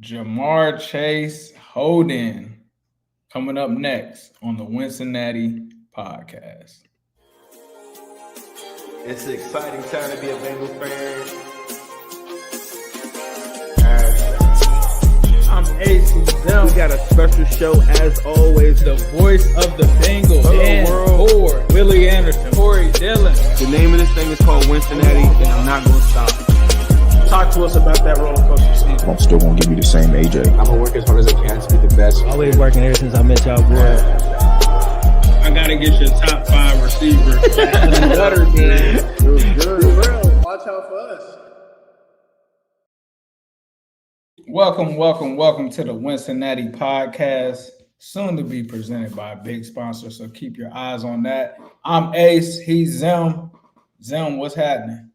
Jamar Chase Holden coming up next on the Wincinnati podcast. It's an exciting time to be a Bengals fan. I'm Ace and Zim. We got a special show as always. The voice of the Bengals. Dan Ford, Willie Anderson, Corey Dillon. The name of this thing is called Wincinnati, and I'm not going to stop. Talk to us about that roller coaster season. I'm still going to give you the same AJ. I'm going to work as hard as I can to be the best. Always working ever since I met y'all, boy. I got to get your top 5 receivers. Better, man. Real. Watch out for us. Welcome to the Wincinnati podcast, soon to be presented by a big sponsor, so keep your eyes on that. I'm Ace, he's Zim. Zim, what's happening?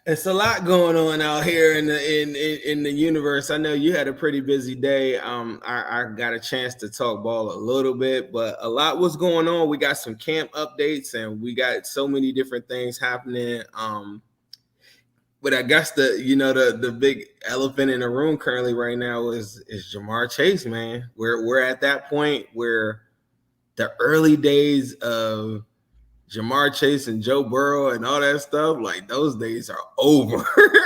It's a lot going on out here in the universe. I know you had a pretty busy day. I got a chance to talk ball a little bit, but a lot was going on. We got some camp updates, and we got so many different things happening. But I guess the big elephant in the room currently right now is Jamar Chase, man. We're at that point where the early days of Jamar Chase and Joe Burrow and all that stuff, like those days are over.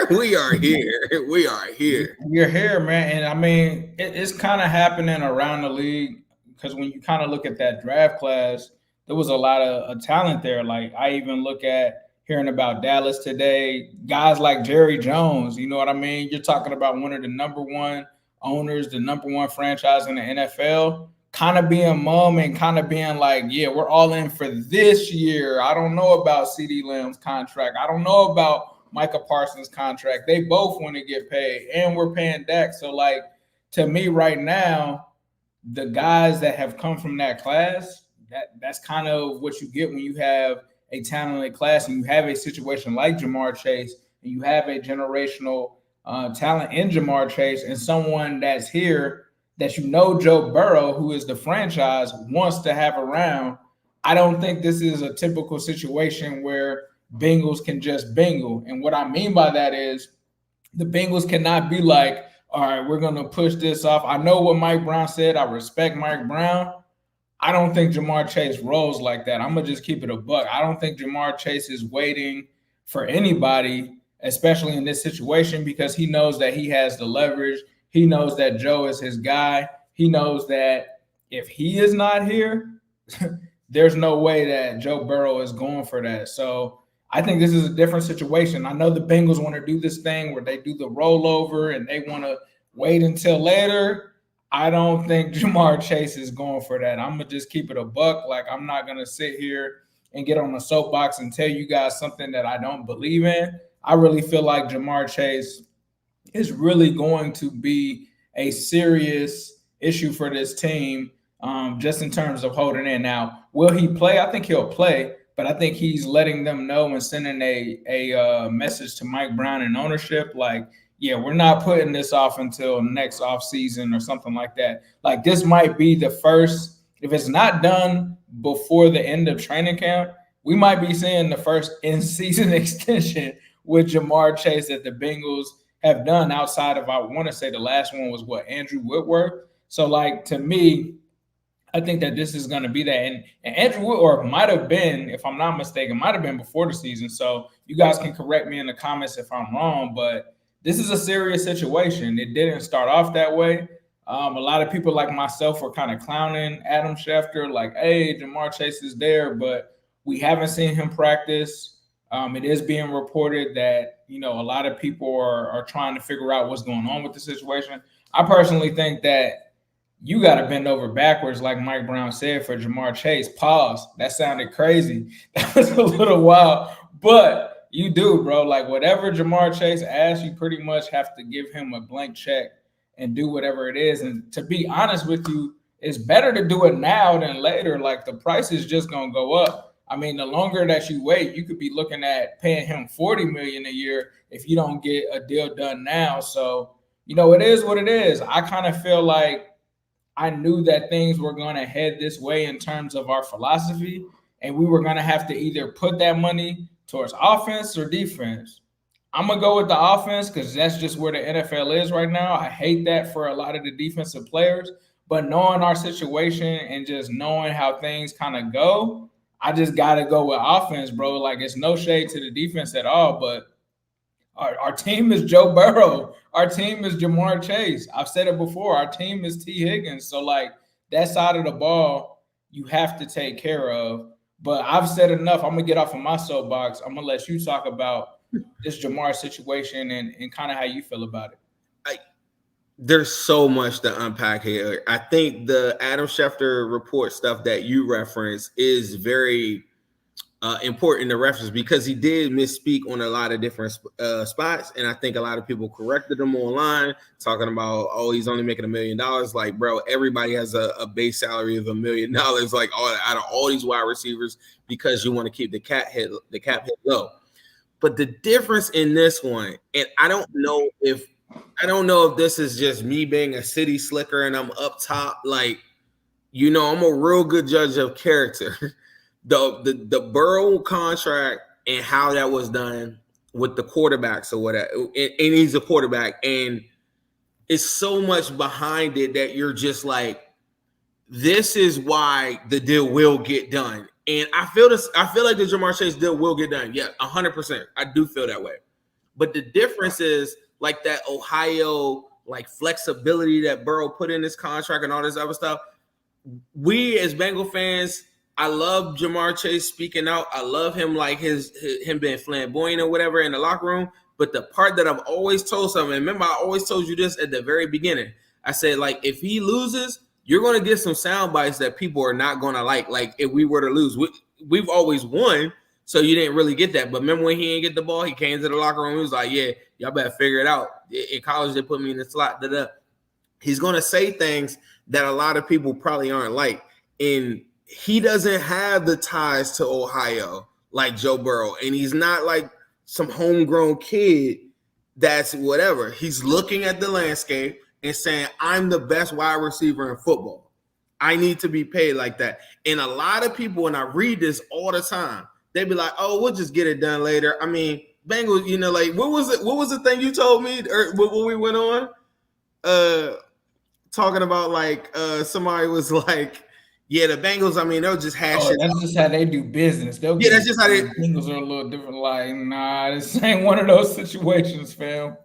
We are here. You're here, man. And I mean, it's kind of happening around the league because when you kind of look at that draft class, there was a lot of talent there. Like I even look at hearing about Dallas today, guys like Jerry Jones, you know what I mean? You're talking about one of the number one owners, the number one franchise in the NFL, kind of being mum and kind of being like, yeah, we're all in for this year. I don't know about CeeDee Lamb's contract. I don't know about Micah Parsons' contract. They both want to get paid, and we're paying Dak. So, like, to me right now, the guys that have come from that class, that's kind of what you get when you have a talented class and you have a situation like Jamar Chase and you have a generational talent in Jamar Chase and someone that's here that Joe Burrow, who is the franchise, wants to have around. I don't think this is a typical situation where Bengals can just bingle. And what I mean by that is the Bengals cannot be like, all right, we're going to push this off. I know what Mike Brown said. I respect Mike Brown. I don't think Jamar Chase rolls like that. I'm going to just keep it a buck. I don't think Jamar Chase is waiting for anybody, especially in this situation, because he knows that he has the leverage. He knows that Joe is his guy. He knows that if he is not here, there's no way that Joe Burrow is going for that. So I think this is a different situation. I know the Bengals want to do this thing where they do the rollover and they want to wait until later. I don't think Jamar Chase is going for that. I'm going to just keep it a buck. Like, I'm not going to sit here and get on the soapbox and tell you guys something that I don't believe in. I really feel like Jamar Chase is really going to be a serious issue for this team, just in terms of holding in. Now, will he play? I think he'll play, but I think he's letting them know and sending a message to Mike Brown and ownership, like, yeah, we're not putting this off until next offseason or something like that. Like, this might be the first, if it's not done before the end of training camp, we might be seeing the first in-season extension with Jamar Chase that the Bengals have done outside of, I want to say the last one was Andrew Whitworth. So, like, to me, I think that this is going to be that. And Andrew Whitworth might have been, if I'm not mistaken, might have been before the season. So you guys can correct me in the comments if I'm wrong, but this is a serious situation. It didn't start off that way. A lot of people like myself were kind of clowning Adam Schefter, like, hey, Jamar Chase is there, but we haven't seen him practice. It is being reported that, a lot of people are trying to figure out what's going on with the situation. I personally think that you got to bend over backwards, like Mike Brown said, for Jamar Chase. Pause. That sounded crazy. That was a little wild, but you do, bro. Like, whatever Jamar Chase asks, you pretty much have to give him a blank check and do whatever it is. And to be honest with you, it's better to do it now than later. Like, the price is just going to go up. I mean, the longer that you wait, you could be looking at paying him $40 million a year if you don't get a deal done now. So, it is what it is. I kind of feel like I knew that things were going to head this way in terms of our philosophy, and we were going to have to either put that money towards offense or defense. I'm gonna go with the offense because that's just where the NFL is right now. I hate that for a lot of the defensive players, but knowing our situation and just knowing how things kind of go, I just gotta go with offense, bro. Like it's no shade to the defense at all, but our team is Joe Burrow. Our team is Jamar Chase. I've said it before. Our team is T. Higgins. So like that side of the ball, you have to take care of. But I've said enough. I'm gonna get off of my soapbox. I'm gonna let you talk about this Jamar situation and kind of how you feel about it. There's so much to unpack here. I think the Adam Schefter report stuff that you reference is very important to reference because he did misspeak on a lot of different spots. And I think a lot of people corrected him online talking about, oh, he's only making $1 million. Like, bro, everybody has a base salary of $1 million, like out of all these wide receivers, because you want to keep the cap hit low. But the difference in this one, and I don't know if this is just me being a city slicker and I'm up top, like, you know, I'm a real good judge of character. The Burrow contract and how that was done with the quarterbacks or whatever, and he's a quarterback, and it's so much behind it that you're just like, this is why the deal will get done. And I feel like the Jamar Chase deal will get done. Yeah, 100%. I do feel that way. But the difference is like that Ohio like flexibility that Burrow put in his contract and all this other stuff. We as Bengal fans, I love Jamar Chase speaking out. I love him, like him being flamboyant or whatever in the locker room. But the part that I've always told someone, remember I always told you this at the very beginning. I said, like, if he loses, you're going to get some sound bites that people are not going to like. Like if we were to lose, we've always won, so you didn't really get that. But remember when he didn't get the ball, he came to the locker room. He was like, yeah, y'all better figure it out. In college, they put me in the slot. He's going to say things that a lot of people probably aren't like. And he doesn't have the ties to Ohio like Joe Burrow. And he's not like some homegrown kid that's whatever. He's looking at the landscape and saying, I'm the best wide receiver in football. I need to be paid like that. And a lot of people, when I read this all the time, they be like, oh, we'll just get it done later. I mean, Bengals, you know, like, what was it? What was the thing you told me or when we went on? Talking about like somebody was like, yeah, the Bengals, I mean, they'll just hash it. That's just how they do business. Yeah, that's just how they. The Bengals are a little different. Like, nah, this ain't one of those situations, fam.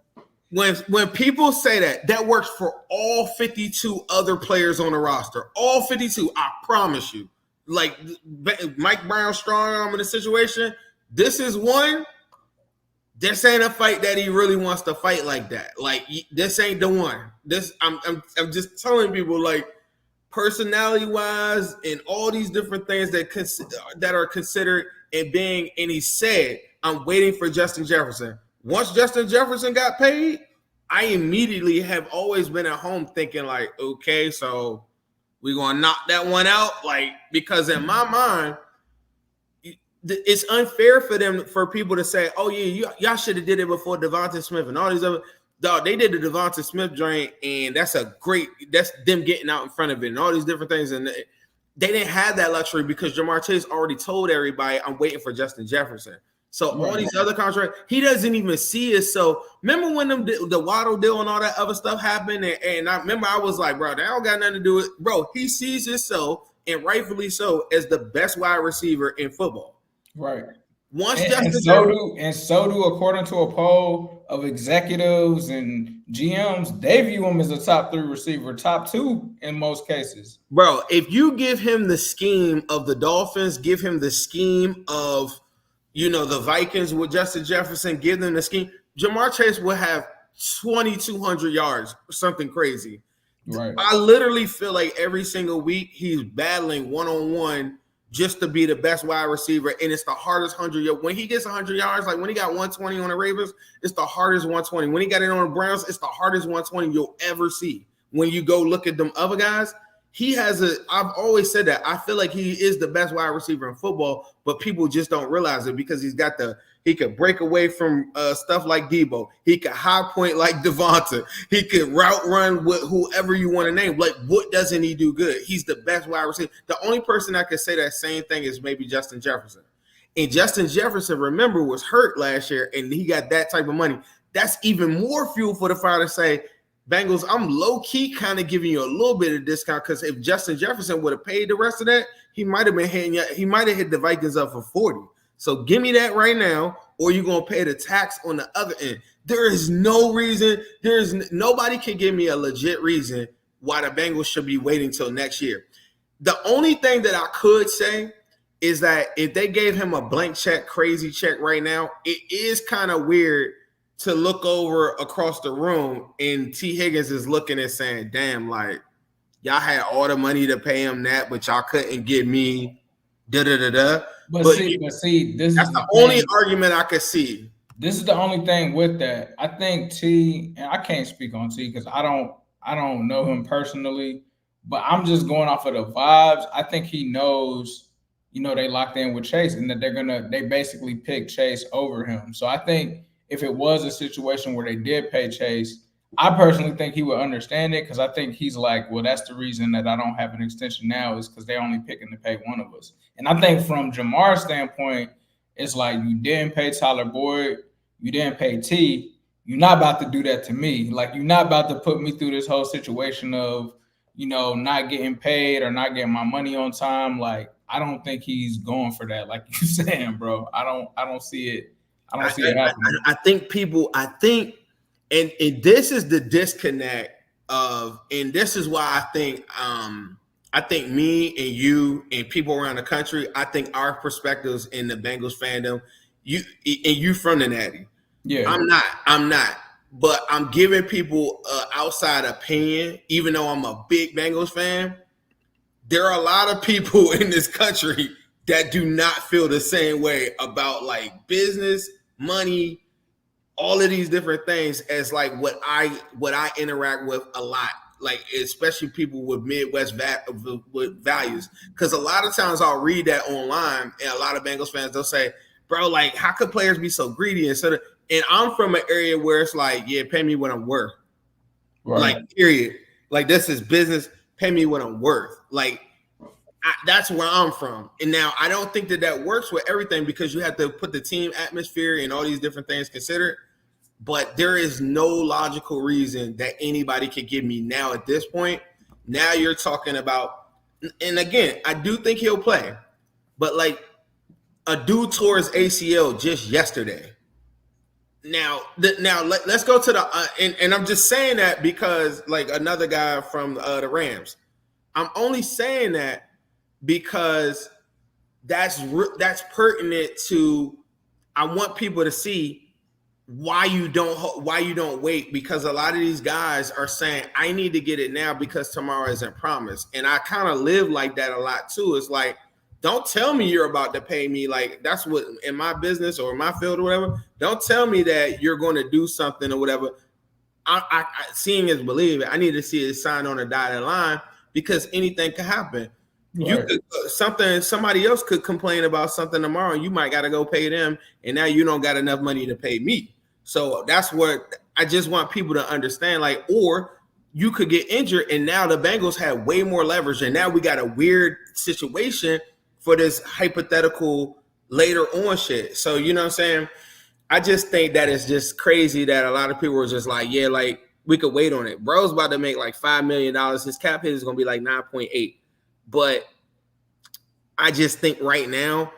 When people say that works for all 52 other players on the roster. All 52, I promise you. Like Mike Brown strong arm in the situation, this is one. This ain't a fight that he really wants to fight like that. Like this ain't the one. This I'm just telling people, like, personality wise and all these different things that are considered and being. And he said, I'm waiting for Justin Jefferson. Once Justin Jefferson got paid, I immediately have always been at home thinking like, okay, so we're going to knock that one out. Like, because in my mind, it's unfair for people to say, oh, yeah, y'all should have did it before Devonta Smith and all these other. Dog, they did the Devonta Smith joint, and that's them getting out in front of it and all these different things. And they didn't have that luxury because Jamar Chase already told everybody, I'm waiting for Justin Jefferson. So all these other contracts, he doesn't even see it. So remember when the Waddle deal and all that other stuff happened? And I remember I was like, bro, that don't got nothing to do with – bro, he sees himself, and rightfully so, as the best wide receiver in football. Right. And so do according to a poll of executives and GMs, they view him as a top 3 receiver, top 2 in most cases. Bro, if you give him the scheme of the Dolphins, give him the scheme of – you know, the Vikings with Justin Jefferson, give them the scheme, Jamar Chase will have 2,200 yards or something crazy. Right. I literally feel like every single week he's battling one-on-one just to be the best wide receiver, and it's the hardest 100 yards. When he gets 100 yards, like when he got 120 on the Ravens, it's the hardest 120. When he got it on the Browns, it's the hardest 120 you'll ever see. When you go look at them other guys, I've always said that. I feel like he is the best wide receiver in football, but people just don't realize it because he could break away from stuff like Debo. He could high point like Devonta. He could route run with whoever you want to name. Like, what doesn't he do good? He's the best wide receiver. The only person that could say that same thing is maybe Justin Jefferson. And Justin Jefferson, remember, was hurt last year, and he got that type of money. That's even more fuel for the fire to say, Bengals, I'm low-key kind of giving you a little bit of discount, because if Justin Jefferson would have paid the rest of that, he might have hit the Vikings up for 40. So give me that right now, or you're going to pay the tax on the other end. There is no reason. Nobody can give me a legit reason why the Bengals should be waiting till next year. The only thing that I could say is that if they gave him a blank check, crazy check right now, it is kind of weird to look over across the room and T. Higgins is looking and saying, damn, like, y'all had all the money to pay him that, but y'all couldn't give me da-da-da-da. But see, that's the only argument I could see. This is the only thing with that. I think T, and I can't speak on T because I don't know him personally, but I'm just going off of the vibes. I think he knows, they locked in with Chase and that they basically pick Chase over him. So I think if it was a situation where they did pay Chase, I personally think he would understand it, because I think he's like, well, that's the reason that I don't have an extension now, is because they're only picking to pay one of us. And I think from Jamar's standpoint, it's like, you didn't pay Tyler Boyd, you didn't pay T, you're not about to do that to me. Like, you're not about to put me through this whole situation of, not getting paid or not getting my money on time. Like, I don't think he's going for that. Like you're saying, bro, I don't see it. I don't see it happening. I think, and this is the disconnect of, and this is why I think me and you and people around the country, I think our perspectives in the Bengals fandom, you from the Natty. Yeah. I'm not. But I'm giving people outside opinion, even though I'm a big Bengals fan. There are a lot of people in this country that do not feel the same way about like business, money, all of these different things as like what I interact with a lot. Like, especially people with Midwest with values. Because a lot of times I'll read that online, and a lot of Bengals fans, they'll say, bro, like, how could players be so greedy? And I'm from an area where it's like, yeah, pay me what I'm worth. Right. Like, period. Like, this is business. Pay me what I'm worth. Like, that's where I'm from. And now I don't think that works with everything, because you have to put the team atmosphere and all these different things considered. But there is no logical reason that anybody could give me now at this point. Now you're talking about, and again, I do think he'll play, but like a dude tore his ACL just yesterday. Now let's go to the and I'm just saying that because like another guy from the Rams. I'm only saying that because that's pertinent to, I want people to see why you don't wait, because a lot of these guys are saying, I need to get it now because tomorrow isn't promised. And I kind of live like that a lot too. It's like, don't tell me you're about to pay me. Like, that's what in my business or in my field or whatever. Don't tell me that you're going to do something or whatever. I seeing is believing. I need to see it signed on a dotted line, because anything could happen. Right. You could somebody else could complain about something tomorrow, and you might got to go pay them, and now you don't got enough money to pay me. So that's what I just want people to understand. Like, or you could get injured, and now the Bengals have way more leverage, and now we got a weird situation for this hypothetical later on shit. So, you know what I'm saying? I just think that it's just crazy that a lot of people are just like, yeah, like, we could wait on it. Bro's about to make like $5 million. His cap hit is going to be like 9.8. But I just think right now,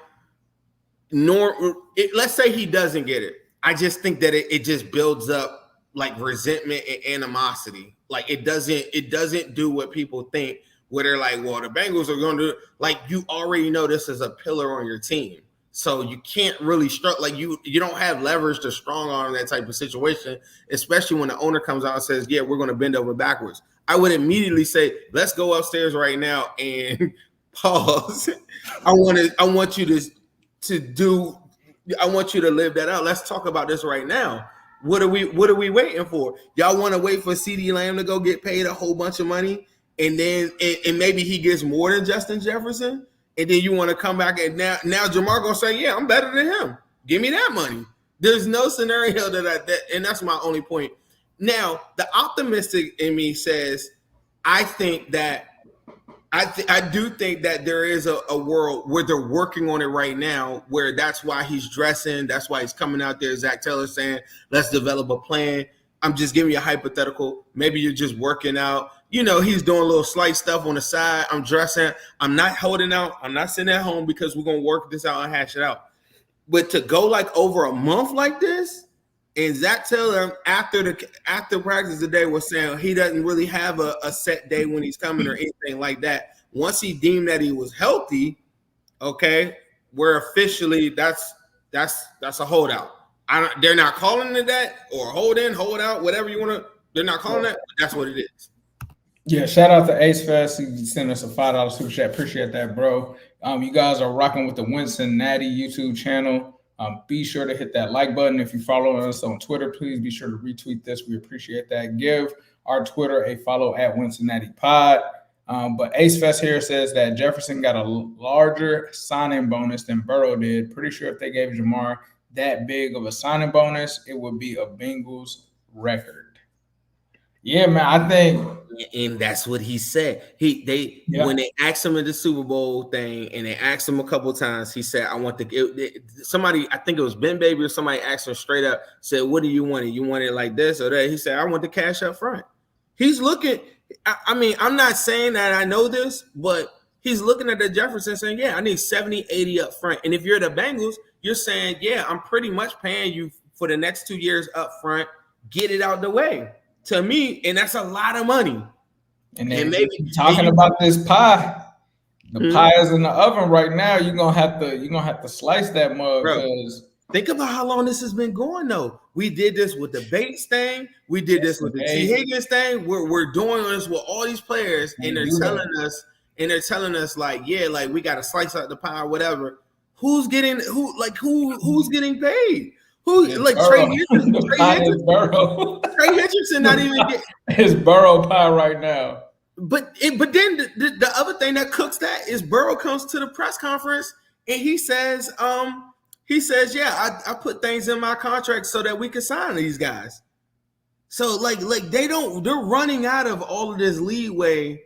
let's say he doesn't get it. I just think that it just builds up like resentment and animosity. Like, it doesn't do what people think, where they're like, well, the Bengals are going to do, like, you already know this is a pillar on your team. So you can't really like you don't have leverage to strong arm that type of situation, especially when the owner comes out and says, yeah, we're going to bend over backwards. I would immediately say, let's go upstairs right now and pause. I want you to live that out. Let's talk about this right now. What are we waiting for? Y'all want to wait for CeeDee Lamb to go get paid a whole bunch of money, and then and maybe he gets more than Justin Jefferson? And then you want to come back and now Jamar gonna say, yeah, I'm better than him. Give me that money. There's no scenario that and that's my only point. Now, the optimistic in me says, I think that I do think that there is a world where they're working on it right now, where that's why he's dressing, that's why he's coming out there. Zac Taylor saying, let's develop a plan. I'm just giving you a hypothetical. Maybe you're just working out. He's doing a little slight stuff on the side. I'm dressing. I'm not holding out. I'm not sitting at home because we're going to work this out and hash it out. But to go like over a month like this, and Zac Taylor after practice today was saying he doesn't really have a set day when he's coming or anything like that. Once he deemed that he was healthy, okay, we're officially that's a holdout. They're not calling it that, or hold out, whatever you want to. They're not calling that. But that's what it is. Yeah, shout out to Ace Fest. He sent us a $5 super chat. Appreciate that, bro. You guys are rocking with the Wincinnati YouTube channel. Be sure to hit that like button. If you follow us on Twitter, please be sure to retweet this. We appreciate that. Give our Twitter a follow at Wincinnati Pod. But Ace Fest here says that Jefferson got a larger signing bonus than Burrow did. Pretty sure if they gave Jamar that big of a signing bonus, it would be a Bengals record. Yeah, man, I think, and that's what he said. When they asked him in the Super Bowl thing, and they asked him a couple of times, he said, "I want somebody." I think it was Ben Baby or somebody asked him straight up, said, "What do you want? You want it like this or that?" He said, "I want the cash up front." He's looking. I mean, I'm not saying that I know this, but he's looking at the Jefferson saying, "Yeah, I need 70, 80 up front." And if you're the Bengals, you're saying, "Yeah, I'm pretty much paying you for the next 2 years up front. Get it out the way." To me, and that's a lot of money. And maybe talking about this pie, the pie is in the oven right now. You're gonna have to slice that mug. Because think about how long this has been going, though. We did this with the Bates thing. We did this with the T. Higgins thing. We're doing this with all these players, and they're telling us like, yeah, like we got to slice out the pie or whatever. Who's getting paid? Trey Hendrickson not even getting his Burrow pie right now. But then the other thing that cooks that is Burrow comes to the press conference and he says, yeah, I put things in my contract so that we can sign these guys. So they're running out of all of this leeway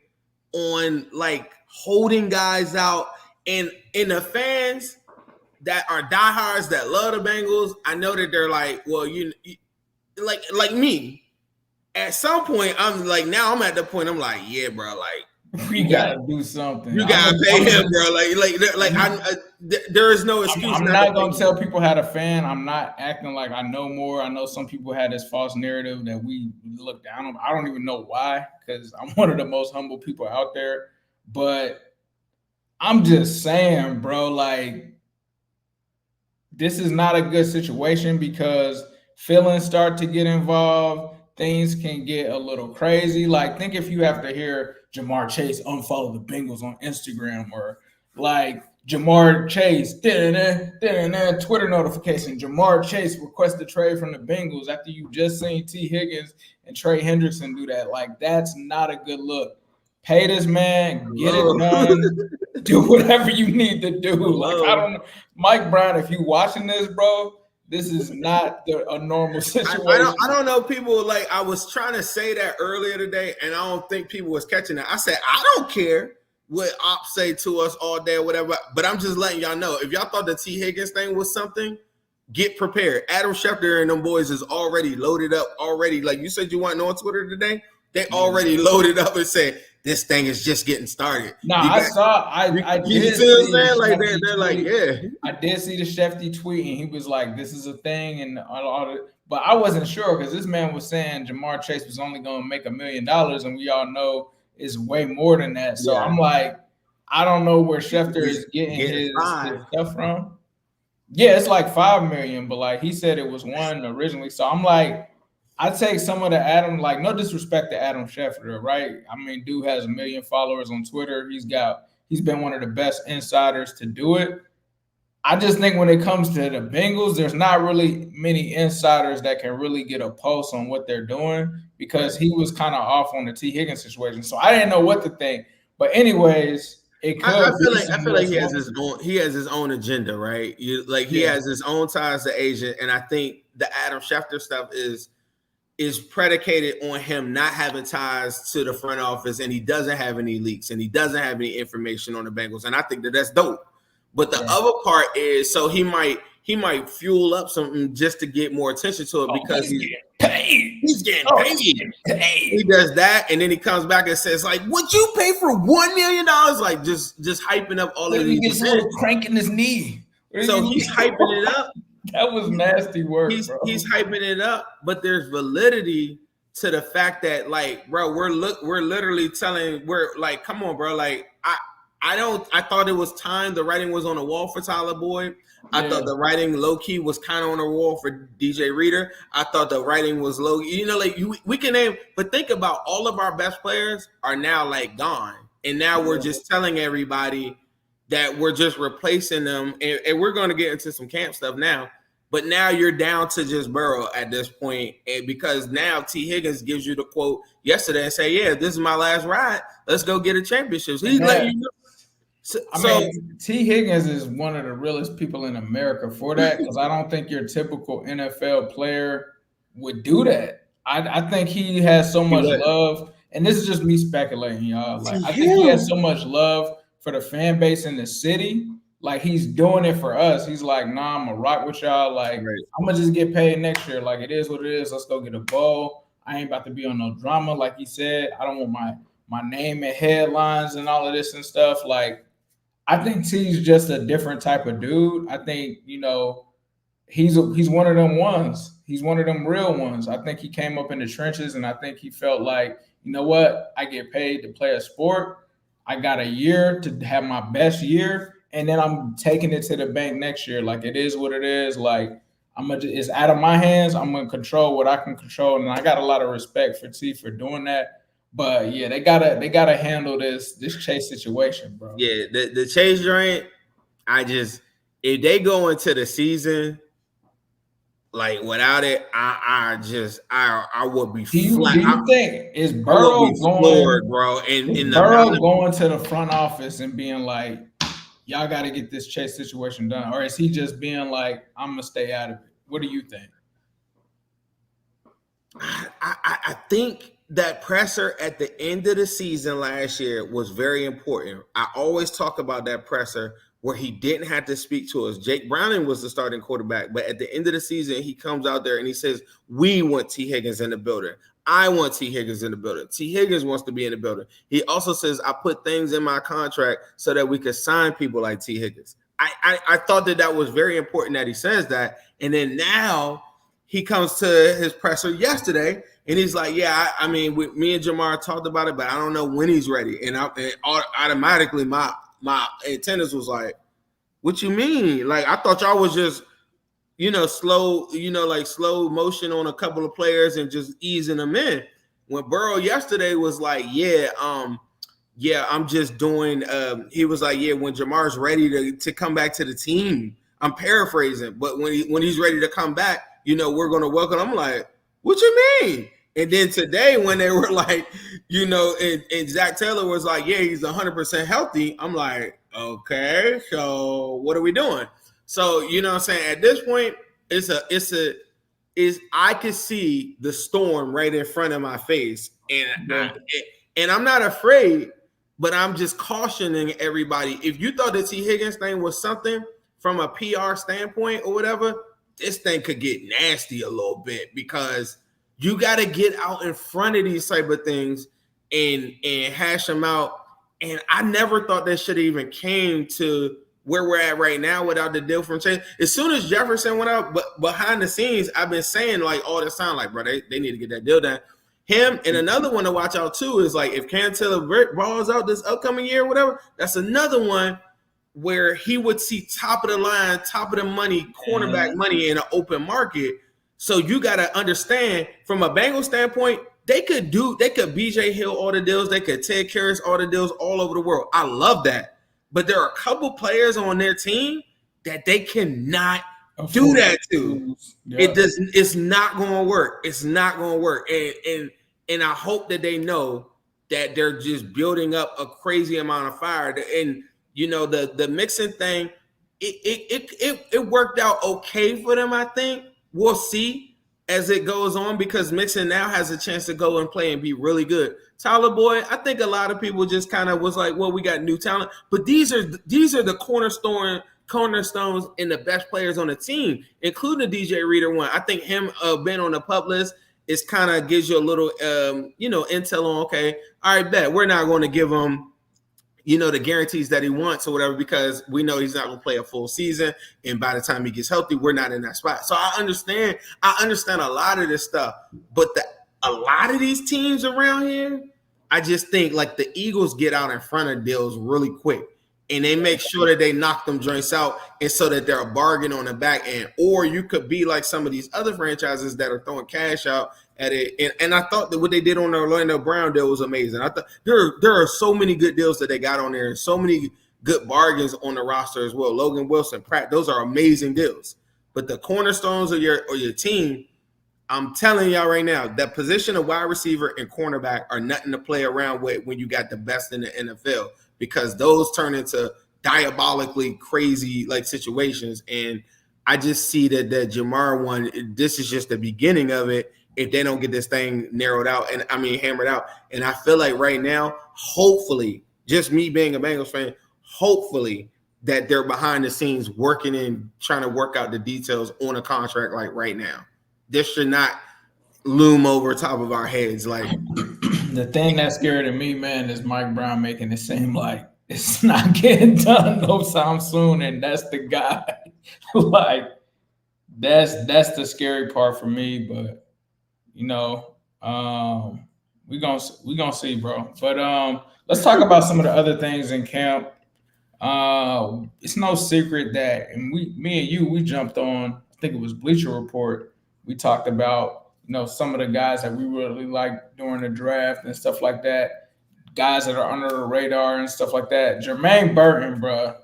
on like holding guys out, and in the fans that are diehards that love the Bengals, I know that they're like, well, you like me. At some point, I'm like, now I'm at the point I'm like, yeah, bro, like we gotta do something. You gotta pay him, bro. There is no excuse. I'm not gonna tell people how to fan. I'm not acting like I know more. I know some people had this false narrative that we look down on. I don't even know why, because I'm one of the most humble people out there. But I'm just saying, bro, like, this is not a good situation because feelings start to get involved. Things can get a little crazy. Like, think if you have to hear Jamar Chase unfollow the Bengals on Instagram, or like Jamar Chase, Twitter notification, Jamar Chase requested trade from the Bengals after you just seen T. Higgins and Trey Hendrickson do that. Like, that's not a good look. Pay this man, get it done, do whatever you need to do. Like, I don't know. Mike Brown, if you watching this, bro, this is not a normal situation. I don't know. People, like, I was trying to say that earlier today, and I don't think people was catching that. I said, I don't care what ops say to us all day or whatever, but I'm just letting y'all know. If y'all thought the T. Higgins thing was something, get prepared. Adam Schefter and them boys is already loaded up already. Like you said, you weren't on Twitter today. They already loaded up and said, this thing is just getting started. No, I did see what I'm saying? Like they're like, yeah. I did see the Shefty tweet, and he was like, this is a thing, and all that. But I wasn't sure because this man was saying Jamar Chase was only going to make $1 million, and we all know it's way more than that. So I'm like, I don't know where Schefter is getting his stuff from. Yeah, it's like $5 million, but like he said it was $1 million originally. So I'm like, I take some of the Adam, like, no disrespect to Adam Schefter, right? I mean, dude has 1 million followers on Twitter. He's been one of the best insiders to do it. I just think when it comes to the Bengals, there's not really many insiders that can really get a pulse on what they're doing because he was kind of off on the T. Higgins situation. So I didn't know what to think. But anyways, it could. I feel like he has his own agenda, right? He has his own ties to Asia, and I think the Adam Schefter stuff is is predicated on him not having ties to the front office, and he doesn't have any leaks, and he doesn't have any information on the Bengals, and I think that that's dope. But the other part is, so he might fuel up something just to get more attention to it because he's getting paid. He's getting paid. He does that, and then he comes back and says, like, "Would you pay for $1 million?" Like just hyping up all of these. He's cranking his knee. So he's hyping it up. That was nasty work, he's bro. He's hyping it up, but there's validity to the fact that, like, bro, we're literally telling, we're like, come on, bro. Like, I thought it was time. The writing was on the wall for Tyler Boyd. I thought the writing low key was kind of on the wall for DJ Reader. I thought the writing was low. You know, like we can name, but think about all of our best players are now like gone, and now we're just telling everybody that we're just replacing them, and we're going to get into some camp stuff now. But now you're down to just Burrow at this point, and because now T. Higgins gives you the quote yesterday and say, "Yeah, this is my last ride. Let's go get a championship." So he's letting you know. I mean, T. Higgins is one of the realest people in America for that, because I don't think your typical NFL player would do that. I think he has so much love, and this is just me speculating, y'all. Like, I think he has so much love for the fan base in the city. Like, he's doing it for us. He's like, nah, I'm gonna rock with y'all. Like, I'm gonna just get paid next year. Like, it is what it is. Let's go get a bowl. I ain't about to be on no drama, like he said. I don't want my name in headlines and all of this and stuff. Like, I think T's just a different type of dude. I think, you know, he's one of them ones. He's one of them real ones. I think he came up in the trenches, and I think he felt like, you know what? I get paid to play a sport. I got a year to have my best year, and then I'm taking it to the bank next year. Like, it is what it is. Like, it's out of my hands. I'm gonna control what I can control, and I got a lot of respect for T for doing that. But yeah, they gotta handle this Chase situation, bro. Yeah, the Chase joint. If they go into the season like without it, I would be flat. Do you think is Burrow floored, bro? Burrow going to the front office and being like, y'all got to get this Chase situation done, or is he just being like, I'm gonna stay out of it? What do you think? I think that presser at the end of the season last year was very important. I always talk about that presser where he didn't have to speak to us. Jake Browning was the starting quarterback, but at the end of the season, he comes out there and he says, we want T. Higgins in the building. I want T. Higgins in the building. T. Higgins wants to be in the building. He also says, I put things in my contract so that we could sign people like T. Higgins. I thought that was very important that he says that. And then now he comes to his presser yesterday, and he's like, yeah, I mean, me and Jamar talked about it, but I don't know when he's ready. And automatically my attendance was like, what you mean? Like, I thought y'all was just, slow motion on a couple of players and just easing them in. When Burrow yesterday was like, I'm just doing, he was like, yeah, when Jamar's ready to come back to the team, I'm paraphrasing, but when he's ready to come back, we're going to welcome him. I'm like, what you mean? And then today when they were like, and Zac Taylor was like, yeah, he's 100% healthy. I'm like, okay, so what are we doing? So, what I'm saying? At this point, I could see the storm right in front of my face. And I'm not afraid, but I'm just cautioning everybody. If you thought the T. Higgins thing was something from a PR standpoint or whatever, this thing could get nasty a little bit, because you got to get out in front of these type of things and hash them out. And I never thought that should have even came to where we're at right now without the deal from Chase. As soon as Jefferson went out, but behind the scenes, I've been saying like all this time, like, bro, they need to get that deal done. Him and another one to watch out too is like if Cam Taylor balls out this upcoming year or whatever, that's another one where he would see top of the line, top of the money, cornerback money in an open market. So you got to understand from a Bengals standpoint, they could BJ Hill all the deals. They could Ted Karras all the deals all over the world. I love that. But there are a couple players on their team that they cannot do that to. Yeah. It's not going to work. It's not going to work. And I hope that they know that they're just building up a crazy amount of fire. And the mixing thing, it worked out okay for them. I think we'll see as it goes on because Mixon now has a chance to go and play and be really good. Tyler Boyd, I think a lot of people just kind of was like, well, we got new talent, but these are the cornerstones and the best players on the team, including the DJ Reader one. I think him being on the pup list is kind of gives you a little intel on, okay, all right, bet we're not going to give him the guarantees that he wants or whatever, because we know he's not going to play a full season. And by the time he gets healthy, we're not in that spot. So I understand a lot of this stuff, but a lot of these teams around here, I just think like the Eagles get out in front of deals really quick and they make sure that they knock them joints out, and so that they're a bargain on the back end. Or you could be like some of these other franchises that are throwing cash out at it. And I thought that what they did on the Orlando Brown deal was amazing. I thought there are so many good deals that they got on there and so many good bargains on the roster as well. Logan Wilson, Pratt, those are amazing deals. But the cornerstones of your team, I'm telling y'all right now, that position of wide receiver and cornerback are nothing to play around with when you got the best in the NFL, because those turn into diabolically crazy like situations. And I just see that Jamar one, this is just the beginning of it if they don't get this thing narrowed out and hammered out. And I feel like right now, hopefully, just me being a Bengals fan, hopefully that they're behind the scenes working and trying to work out the details on a contract like right now. This should not loom over top of our heads. Like the thing that's scary to me, man, is Mike Brown making it seem like it's not getting done no time soon, and that's the guy. Like that's the scary part for me. But we gonna see, bro. But let's talk about some of the other things in camp. It's no secret that, and me and you, we jumped on, I think it was Bleacher Report. We talked about, some of the guys that we really like during the draft and stuff like that, guys that are under the radar and stuff like that. Jermaine Burton, bro,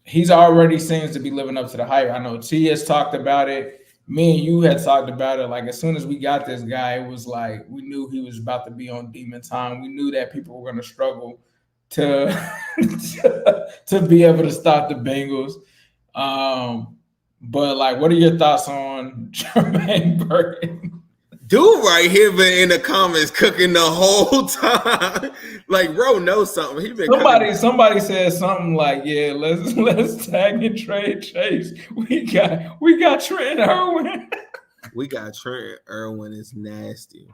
he's already seems to be living up to the hype. I know T has talked about it. Me and you had talked about it. Like, as soon as we got this guy, it was like we knew he was about to be on demon time. We knew that people were going to struggle to to be able to stop the Bengals. But like, what are your thoughts on Jermaine Burton? Dude right here been in the comments cooking the whole time. Like, bro knows something. He been somebody said something like, yeah, let's tag and trade Chase. We got Trent Irwin. We got Trent Irwin is nasty.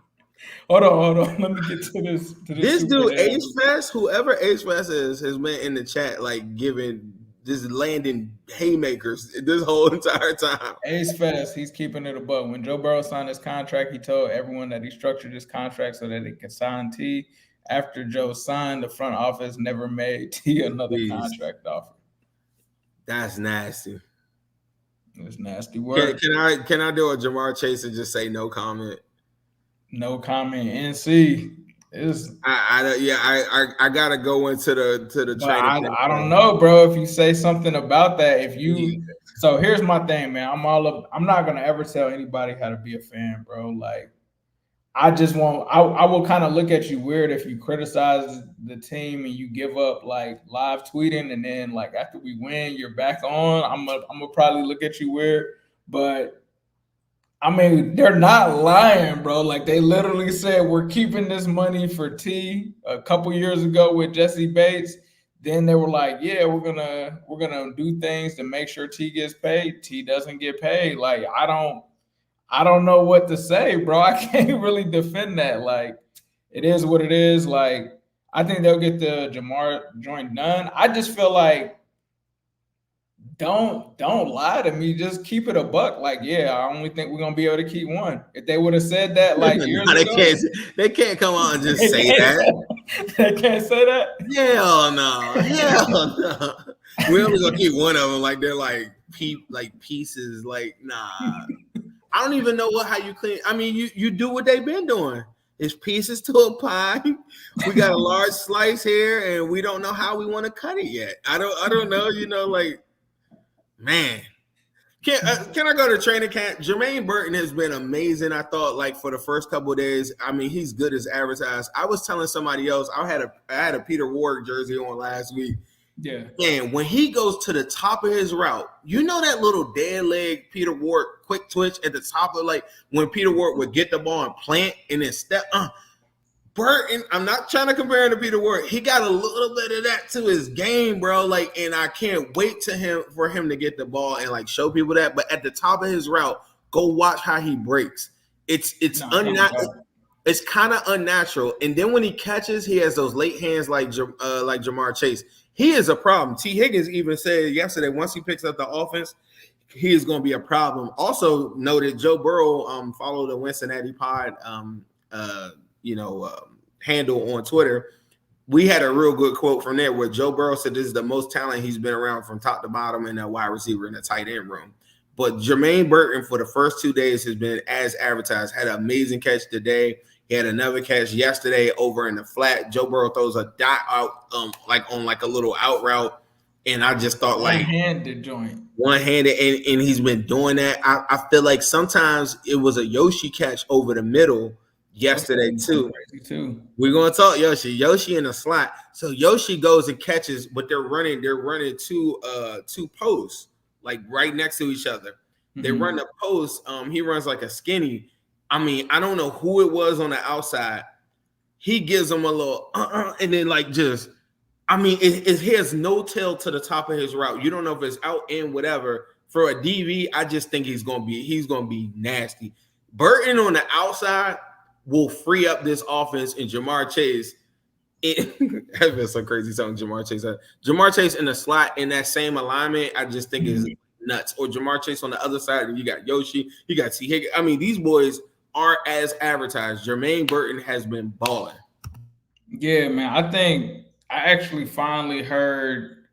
Hold on. Let me get to this. This dude, Ace Fest, whoever Ace Fest is, has been in the chat like giving just landing haymakers this whole entire time. Ace Fest, he's keeping it above. When Joe Burrow signed his contract, he told everyone that he structured his contract so that it could sign T. After Joe signed, the front office never made T another contract offer. That's nasty. It's nasty work. Can I do a Jamar Chase and just say no comment? No comment. NC. I gotta go into the training. I don't know, bro. If you say something about that, so here's my thing, man. I'm not gonna ever tell anybody how to be a fan, bro. Like, I will kind of look at you weird if you criticize the team and you give up like live tweeting, and then like after we win, you're back on. I'm gonna probably look at you weird, but they're not lying, bro. Like, they literally said we're keeping this money for T a couple years ago with Jesse Bates. Then they were like, yeah, we're gonna do things to make sure T gets paid. T doesn't get paid. Like, I don't know what to say, bro. I can't really defend that. Like, it is what it is. Like, I think they'll get the Jamar joint done. I just feel like don't lie to me. Just keep it a buck. Like, yeah, I only think we're gonna be able to keep one. If they would have said that like years ago, they can't come on and just say that. They can't say that. Hell no. We're only gonna keep one of them. Like, they're like pieces. Like, nah. I don't even know how you clean. I mean, you do what they've been doing. It's pieces to a pie. We got a large slice here, and we don't know how we want to cut it yet. I don't know. Like. Man, can I go to training camp? Jermaine Burton has been amazing. I thought, like, for the first couple of days, he's good as advertised. I was telling somebody else, I had a Peter Ward jersey on last week, Yeah. And when he goes to the top of his route, you know that little dead leg Peter Ward quick twitch at the top of, like when Peter Ward would get the ball and plant and then step. Burton, I'm not trying to compare him to Peter Ward. He got a little bit of that to his game, bro. Like, and I can't wait for him to get the ball and like show people that. But at the top of his route, go watch how he breaks. It's unnatural. It's kind of unnatural. And then when he catches, he has those late hands like Jamar Chase. He is a problem. T. Higgins even said yesterday, once he picks up the offense, he is going to be a problem. Also noted, Joe Burrow followed the Wincinnati pod handle on Twitter. We had a real good quote from there where Joe Burrow said this is the most talent he's been around from top to bottom in that wide receiver in the tight end room. But Jermaine Burton for the first 2 days has been as advertised. Had an amazing catch today. He had another catch yesterday over in the flat. Joe Burrow throws a dot out on a little out route. And I just thought one-handed joint. One-handed, and he's been doing that. I feel like sometimes it was a Yoshi catch over the middle yesterday too. We're gonna talk Yoshi in the slot. So Yoshi goes and catches, but they're running two posts like right next to each other. They run the post. He runs like a skinny. I mean, I don't know who it was on the outside. He gives him a little and then it has no tail to the top of his route. You don't know if it's out in whatever. For a DV, I just think he's gonna be nasty. Burton on the outside will free up this offense, and Jamar Chase. That's been so crazy something Jamar Chase had. Jamar Chase in the slot in that same alignment, I just think is nuts. Or Jamar Chase on the other side, and you got Yoshi, you got T. Higgins. I mean, these boys are as advertised. Jermaine Burton has been balling. Yeah, man. I think I actually finally heard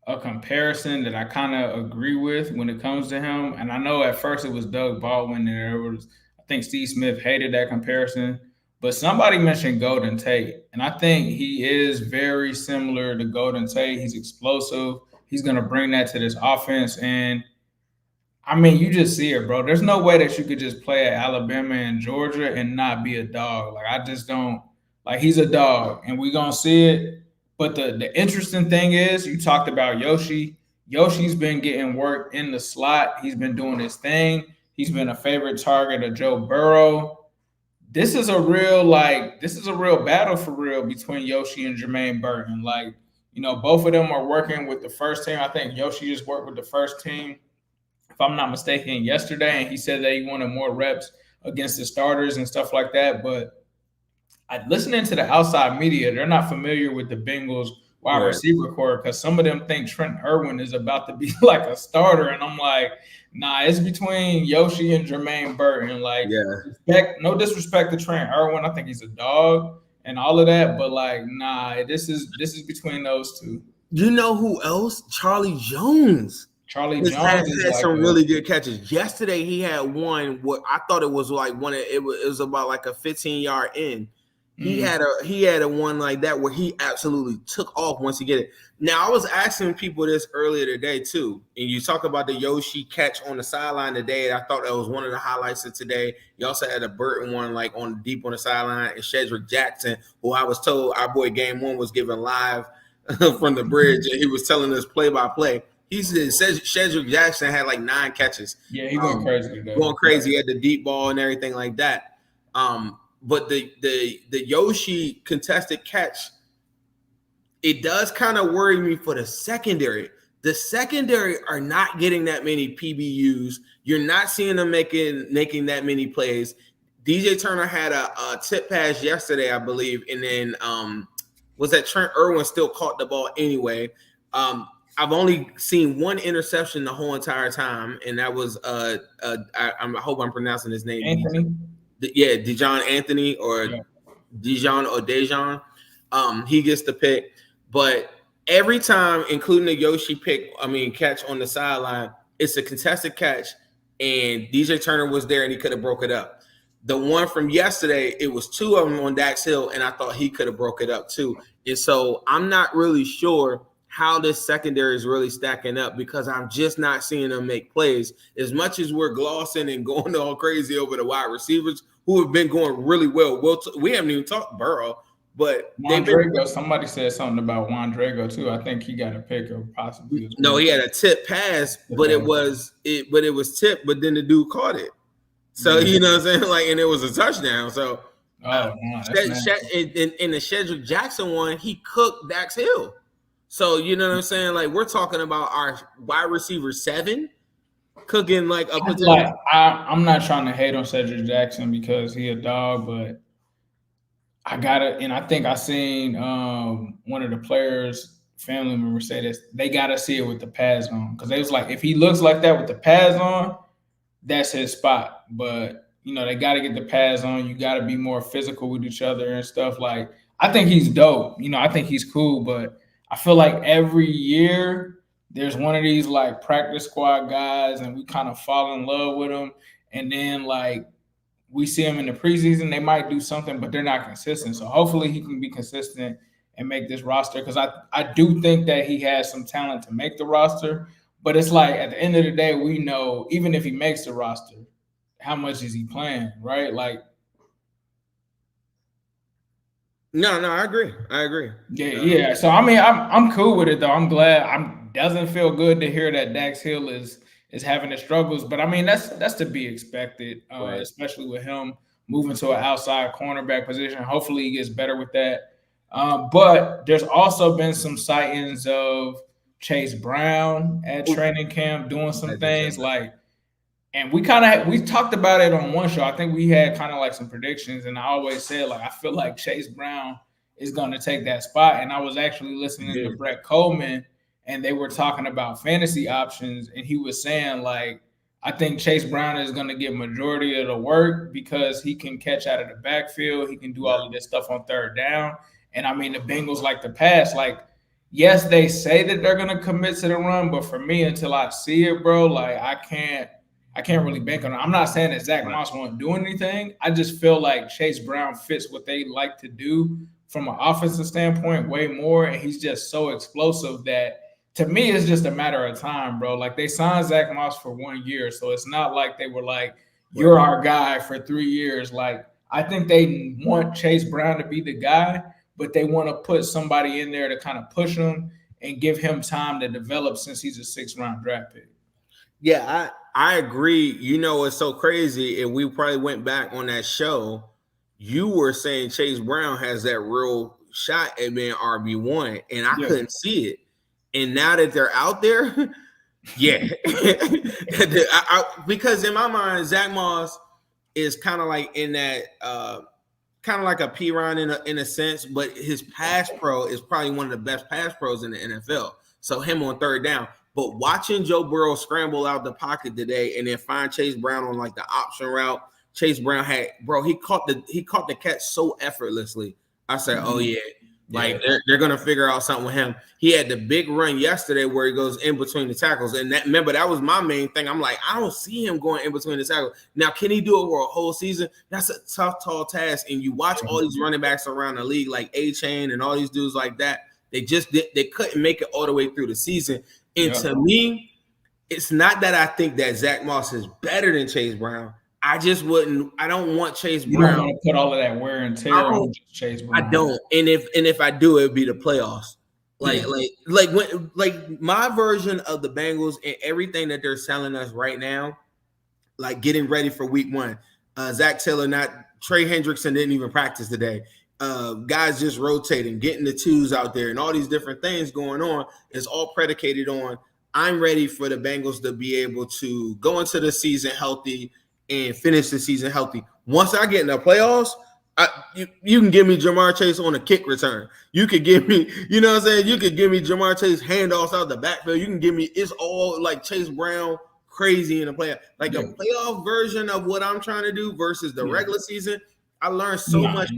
a comparison that I kind of agree with when it comes to him. And I know at first it was Doug Baldwin, and there was, I think Steve Smith hated that comparison, but somebody mentioned Golden Tate. And I think he is very similar to Golden Tate. He's explosive. He's going to bring that to this offense. And I mean, you just see it, bro. There's no way that you could just play at Alabama and Georgia and not be a dog. Like, I just don't, like, he's a dog, and we're going to see it. But the interesting thing is, you talked about Yoshi. Yoshi's been getting work in the slot. He's been doing his thing. He's been a favorite target of Joe Burrow. This is a real battle for real between Yoshi and Jermaine Burton. Like, you know, both of them are working with the first team. I think Yoshi just worked with the first team, if I'm not mistaken, yesterday, and he said that he wanted more reps against the starters and stuff like that. But listening to the outside media, they're not familiar with the Bengals wide receiver corps, because some of them think Trent Irwin is about to be like a starter. And I'm like, nah, it's between Yoshi and Jermaine Burton. Like, no disrespect to Trent Irwin. I think he's a dog and all of that. But like, nah, this is between those two. You know who else? Charlie Jones. Charlie Jones had some really good catches. Yesterday, he had one. What I thought it was like one. It was about like a 15-yard in. He had a one like that where he absolutely took off once he get it. Now I was asking people this earlier today too, and you talk about the Yoshi catch on the sideline today. I thought that was one of the highlights of today. You also had a Burton one like on deep on the sideline, and Shedrick Jackson, who I was told our boy Game One was given live from the bridge, and he was telling us play by play. He said Shedrick Jackson had like 9 catches. Yeah, he going crazy today. Going crazy. He had the deep ball and everything like that. But the Yoshi contested catch, it does kind of worry me for the secondary. The secondary are not getting that many PBUs. You're not seeing them making that many plays. DJ Turner had a tip pass yesterday, I believe, and then was that Trent Irwin still caught the ball anyway. I've only seen one interception the whole entire time, and that was I hope I'm pronouncing his name. Anthony. Dijon Anthony or Dijon or Dejon. He gets the pick. But every time, including the Yoshi catch on the sideline, it's a contested catch, and DJ Turner was there and he could have broke it up. The one from yesterday, it was 2 of them on Dax Hill, and I thought he could have broke it up too. And so I'm not really sure how this secondary is really stacking up, because I'm just not seeing them make plays. As much as we're glossing and going all crazy over the wide receivers who have been going really well. We haven't even talked Burrow. But Drago, somebody said something about Juan Drago too. I think he got a pick or possibly. No, he had a tip pass, but it was tipped, but then the dude caught it. So you know what I'm saying? Like, and it was a touchdown. So in the Shedrick Jackson one, he cooked Dax Hill. So you know what I'm saying? Like, we're talking about our wide receiver 7 cooking like a potential. I'm not trying to hate on Cedric Jackson because he a dog, but I gotta, and I think I seen one of the players' family members say this. They gotta see it with the pads on because they was like, if he looks like that with the pads on, that's his spot. But you know, they gotta get the pads on. You gotta be more physical with each other and stuff. Like, I think he's dope. You know, I think he's cool, but I feel like every year there's one of these like practice squad guys, and we kind of fall in love with them, and then like we see him in the preseason, they might do something, but they're not consistent. So hopefully he can be consistent and make this roster because I do think that he has some talent to make the roster. But it's like at the end of the day, we know even if he makes the roster, how much is he playing, right? Like, no, I agree. Yeah. So I mean, I'm cool with it though. I'm glad. Doesn't feel good to hear that Dax Hill is having his struggles, but I mean that's to be expected, right. Especially with him moving to an outside cornerback position. Hopefully he gets better with that. But there's also been some sightings of Chase Brown at training camp doing some things like, and we talked about it on one show. I think we had kind of like some predictions, and I always said like I feel like Chase Brown is going to take that spot. And I was actually listening to Brett Coleman, and they were talking about fantasy options, and he was saying like, I think Chase Brown is going to get majority of the work because he can catch out of the backfield. He can do all of this stuff on third down. And I mean, the Bengals like to pass. Like, yes, they say that they're going to commit to the run, but for me, until I see it, bro, like I can't really bank on it. I'm not saying that Zach Moss won't do anything. I just feel like Chase Brown fits what they like to do from an offensive standpoint way more, and he's just so explosive that to me, it's just a matter of time, bro. Like, they signed Zach Moss for 1 year, so it's not like they were like, you're our guy for 3 years. Like, I think they want Chase Brown to be the guy, but they want to put somebody in there to kind of push him and give him time to develop since he's a 6th-round draft pick. Yeah, I agree. You know, it's so crazy, and we probably went back on that show. You were saying Chase Brown has that real shot at being RB1, and I couldn't see it. And now that they're out there, because in my mind, Zach Moss is kind of like in that, kind of like a P-Ron in a sense, but his pass pro is probably one of the best pass pros in the NFL. So him on third down. But watching Joe Burrow scramble out the pocket today and then find Chase Brown on like the option route, Chase Brown he caught the catch so effortlessly. I said, oh yeah. Like they're gonna figure out something with him. He had the big run yesterday where he goes in between the tackles, and that was my main thing. I'm like, I don't see him going in between the tackles. Now, can he do it for a whole season? That's a tough, tall task. And you watch all these running backs around the league, like A-Chain and all these dudes like that. They couldn't make it all the way through the season. And to me, it's not that I think that Zach Moss is better than Chase Brown. I don't want Chase Brown. You don't want to put all of that wear and tear on Chase Brown. I don't. And if I do, it'd be the playoffs. Like my version of the Bengals and everything that they're selling us right now, like getting ready for week 1. Zac Taylor, Trey Hendrickson didn't even practice today. Guys just rotating, getting the twos out there, and all these different things going on is all predicated on I'm ready for the Bengals to be able to go into the season healthy and finish the season healthy. Once I get in the playoffs, you can give me Jamar Chase on a kick return. You could give me, you know what I'm saying? You could give me Jamar Chase handoffs out the backfield. You can give me, it's all like Chase Brown crazy in the playoff. Like a playoff version of what I'm trying to do versus the regular season. I learned so much.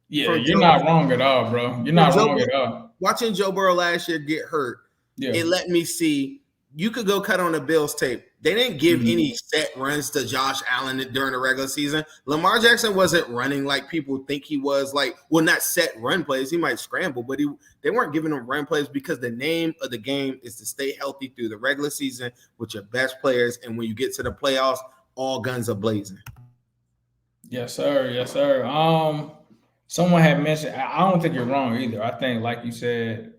Yeah, you're not wrong at all, bro. You're not wrong at all. Watching Joe Burrow last year get hurt, it let me see. You could go cut on the Bills tape. They didn't give any set runs to Josh Allen during the regular season. Lamar Jackson wasn't running like people think he was. Like, well, not set run plays. He might scramble, but they weren't giving him run plays because the name of the game is to stay healthy through the regular season with your best players. And when you get to the playoffs, all guns are blazing. Yes, sir. Yes, sir. Someone had mentioned. I don't think you're wrong either. I think, like you said,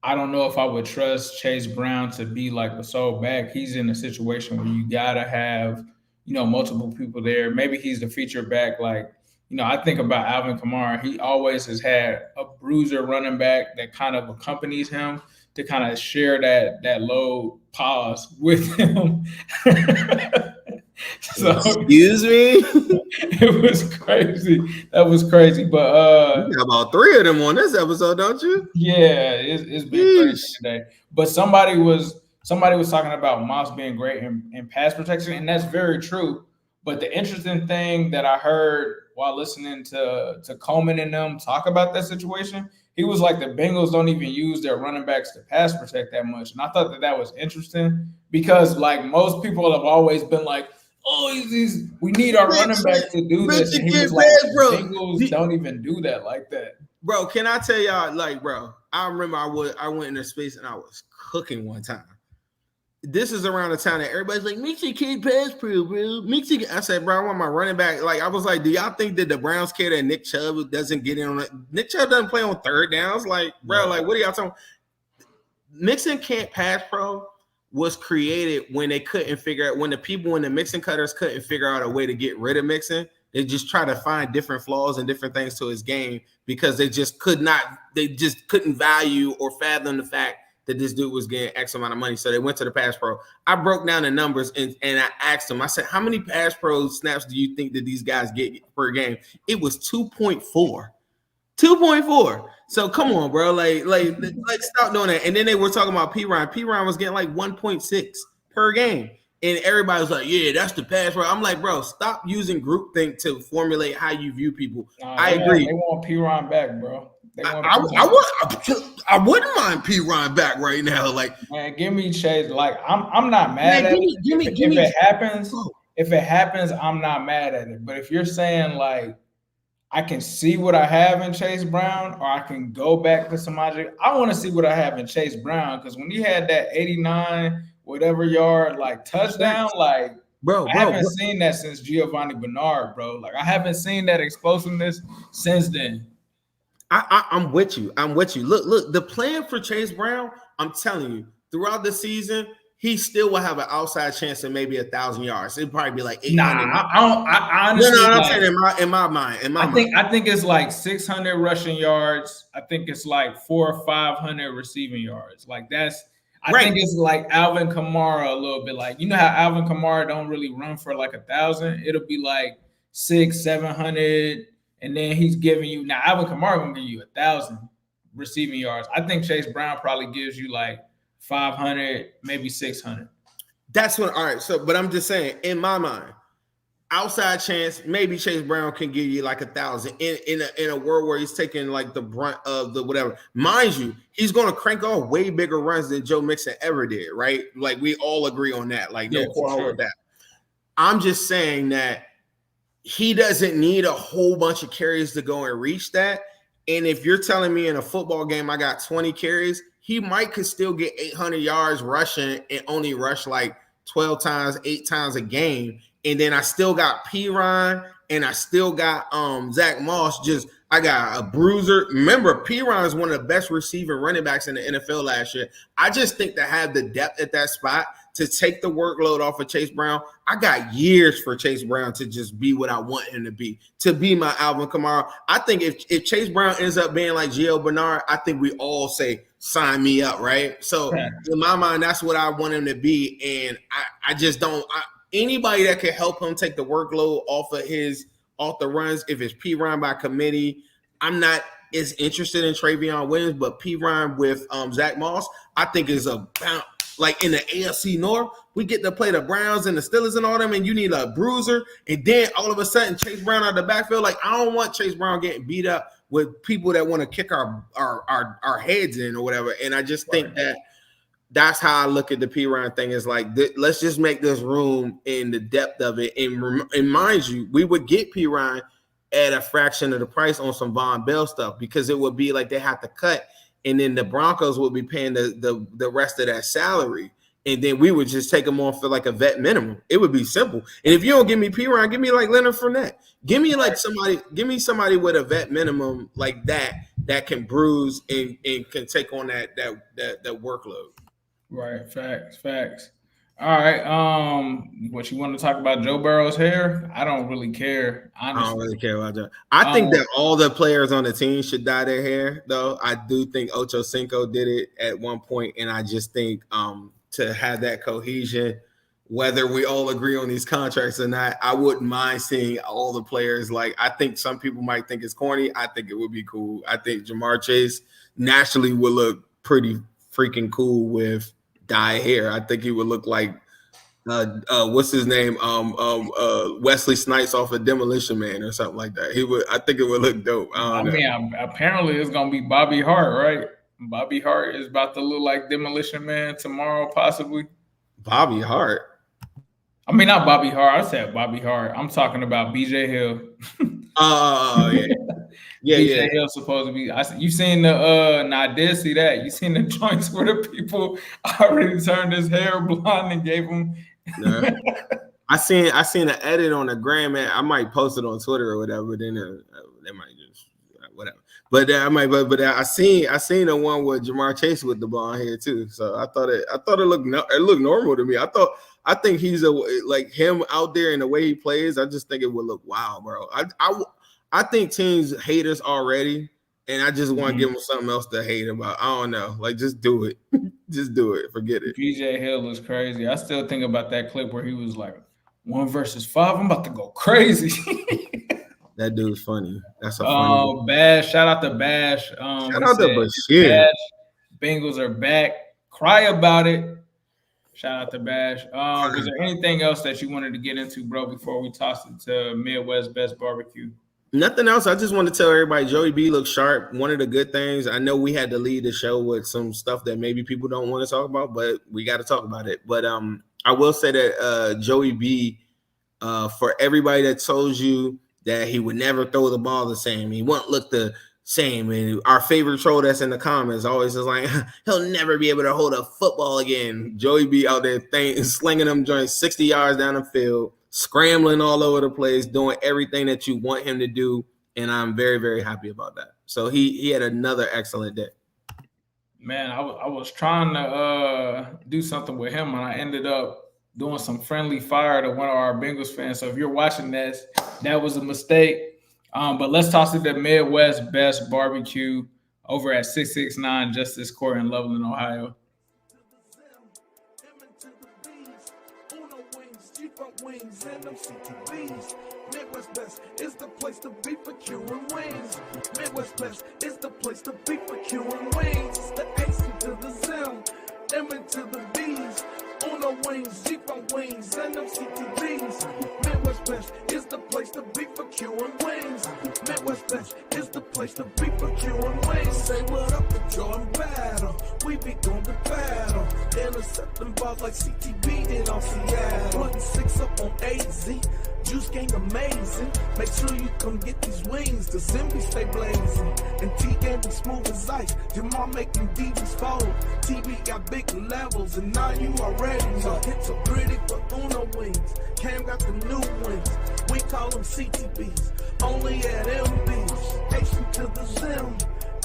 I don't know if I would trust Chase Brown to be like the sole back. He's in a situation where you gotta have, multiple people there. Maybe he's the feature back. Like, I think about Alvin Kamara. He always has had a bruiser running back that kind of accompanies him to kind of share that load pause with him. So Excuse me. it was crazy. That was crazy. But You got about 3 of them on this episode, don't you? yeah, it's been crazy today. But somebody was talking about Moss being great in pass protection, and that's very true. But the interesting thing that I heard while listening to Coleman and them talk about that situation, he was like, the Bengals don't even use their running backs to pass protect that much, and I thought that was interesting because like most people have always been like, oh, we need our running back to do this, and he was like, Bengals don't even do that like that. Bro, can I tell y'all, like, bro, I remember I went in the space and I was cooking one time. This is around the time that everybody's like, Mixie can't pass pro, bro. Mixie, I said, bro, I want my running back. Like, I was like, do y'all think that the Browns care that Nick Chubb doesn't get in on it? Nick Chubb doesn't play on third downs. Like, bro, like, what are y'all talking? Mixon can't pass pro was created when they couldn't figure out, when the people in the Mixon cutters couldn't figure out a way to get rid of Mixon. They just try to find different flaws and different things to his game because they just couldn't value or fathom the fact that this dude was getting X amount of money. So they went to the pass pro. I broke down the numbers and I asked him, I said, how many pass pro snaps do you think that these guys get per game? It was 2.4. 2.4. So come on, bro. Like stop doing that. And then they were talking about P. Ryan. P. Ryan was getting like 1.6 per game. And everybody was like, yeah, that's the pass pro. I'm like, bro, stop using groupthink to formulate how you view people. I agree. They want P. Ryan back, bro. I wouldn't mind P. Ryan back right now. Like, man, give me Chase. Like, I'm not mad at it. If it happens, I'm not mad at it. But if you're saying like, I can see what I have in Chase Brown, or I can go back to somebody, I want to see what I have in Chase Brown, because when he had that 89 whatever yard like touchdown, like, I haven't seen that since Giovanni Bernard, bro. Like, I haven't seen that explosiveness since then. I'm with you. Look, the plan for Chase Brown, I'm telling you, throughout the season, he still will have an outside chance of maybe 1,000 yards. It'd probably be like 800. I honestly, I'm saying in my mind. I think it's like 600 rushing yards. I think it's like 400 or 500 receiving yards. Like, that's, I think it's like Alvin Kamara a little bit. Like, you know how Alvin Kamara don't really run for like 1,000? It'll be like 600-700. And then he's giving you, now Alvin Kamara gonna give you 1,000 receiving yards. I think Chase Brown probably gives you like 500, maybe 600. That's what. All right. So, but I'm just saying, in my mind, outside chance, maybe Chase Brown can give you like 1,000 in a world where he's taking like the brunt of the whatever. Mind you, he's gonna crank off way bigger runs than Joe Mixon ever did, right? Like, we all agree on that. Like, no quarrel with that. I'm just saying that he doesn't need a whole bunch of carries to go and reach that. And if you're telling me in a football game I got 20 carries, he could still get 800 yards rushing and only rush like 12 times, 8 times a game. And then I still got P. Ryan and I still got Zach Moss. I got a bruiser. Remember, P. Ryan is one of the best receiving running backs in the NFL last year. I just think to have the depth at that spot to take the workload off of Chase Brown, I got years for Chase Brown to just be what I want him to be my Alvin Kamara. I think if Chase Brown ends up being like Gio Bernard, I think we all say, sign me up, right? So in my mind, that's what I want him to be. And I just don't anybody that can help him take the workload off the runs, if it's P. Ryan by committee. I'm not as interested in Travion Williams, but P. Ryan with Zach Moss, I think is about like in the AFC North, we get to play the Browns and the Steelers and all them, and you need a bruiser, and then all of a sudden Chase Brown out of the backfield. Like, I don't want Chase Brown getting beat up with people that want to kick our heads in or whatever. And I just think that's how I look at the P. Ryan thing, is like, let's just make this room in the depth of it. And mind you, we would get P. Ryan at a fraction of the price on some Von Bell stuff, because it would be like they have to cut, and then the Broncos will be paying the rest of that salary. and then we would just take him on for like a vet minimum. It would be simple. And if you don't give me P-Ron, give me like Leonard Fournette. Give me somebody with a vet minimum like that can bruise and can take on that workload. Right, facts. All right. What you want to talk about Joe Burrow's hair? I don't really care. Honestly. I don't really care about that. I think that all the players on the team should dye their hair, though. I do think Ocho Cinco did it at one point, and I just think to have that cohesion, whether we all agree on these contracts or not, I wouldn't mind seeing all the players. Like, I think some people might think it's corny. I think it would be cool. I think Jamar Chase naturally would look pretty freaking cool with dye hair. I think he would look like what's his name? Wesley Snipes off of Demolition Man or something like that. He would. I think it would look dope. I mean, apparently it's gonna be Bobby Hart, right? Bobby Hart is about to look like Demolition Man tomorrow, possibly. Bobby Hart. I mean, not Bobby Hart. I said Bobby Hart. I'm talking about BJ Hill. Oh yeah. BJ Hill supposed to be. You seen the? I did see that. You seen the joints where the people already turned his hair blonde and gave him. I seen an edit on the gram, man. I might post it on Twitter or whatever. Then they might just whatever. But I seen the one with Jamar Chase with the blonde hair too. So I thought it looked normal to me. I think he's like him out there and the way he plays. I just think it would look wild, bro. I think teams hate us already, and I just want to give them something else to hate about. I don't know. Like, just do it. Just do it. Forget it. BJ Hill is crazy. I still think about that clip where he was like, 1 versus 5. I'm about to go crazy. That dude's funny. That's a funny. Bash. Shout out to Bash. Shout out to Bashir. Bash. Bengals are back. Cry about it. Shout out to Bash. Was there anything else that you wanted to get into, bro, before we toss it to Midwest Best Barbecue? Nothing else. I just want to tell everybody Joey B looks sharp. One of the good things, I know we had to lead the show with some stuff that maybe people don't want to talk about, but we got to talk about it. But I will say that Joey B, for everybody that told you that he would never throw the ball the same, he won't look the same. And our favorite troll that's in the comments always is like, he'll never be able to hold a football again. Joey B out there slinging them joints 60 yards down the field, scrambling all over the place, doing everything that you want him to do. And I'm very, very happy about that. So he had another excellent day. Man, I was trying to do something with him, and I ended up doing some friendly fire to one of our Bengals fans. So if you're watching this, that was a mistake. But let's toss it to Midwest Best Barbecue over at 669 Justice Court in Loveland, Ohio. Wings and them CTVs. Midwest Best is the place to be for queuing wings. Midwest Best is the place to be for queuing wings. It's the Ace to the Zim, M into the B's. Uno wings, Jeep on wings, and them CTVs. Midwest Best is the place to be for queuing wings. Midwest Best is the place to be for queuing wings. Say what up to Jordan Battle. We be going to battle. Intercepting balls like CTB did on Seattle. Putting 6 up on AZ. Juice gang amazing. Make sure you come get these wings. The Zimby stay blazing. And T-Game be smooth as ice. Jamal making DBs fold. TB got big levels. And now you already know. Hits are pretty for Uno wings. Cam got the new wings. We call them CTBs. Only at MBs. Ace to the Zim.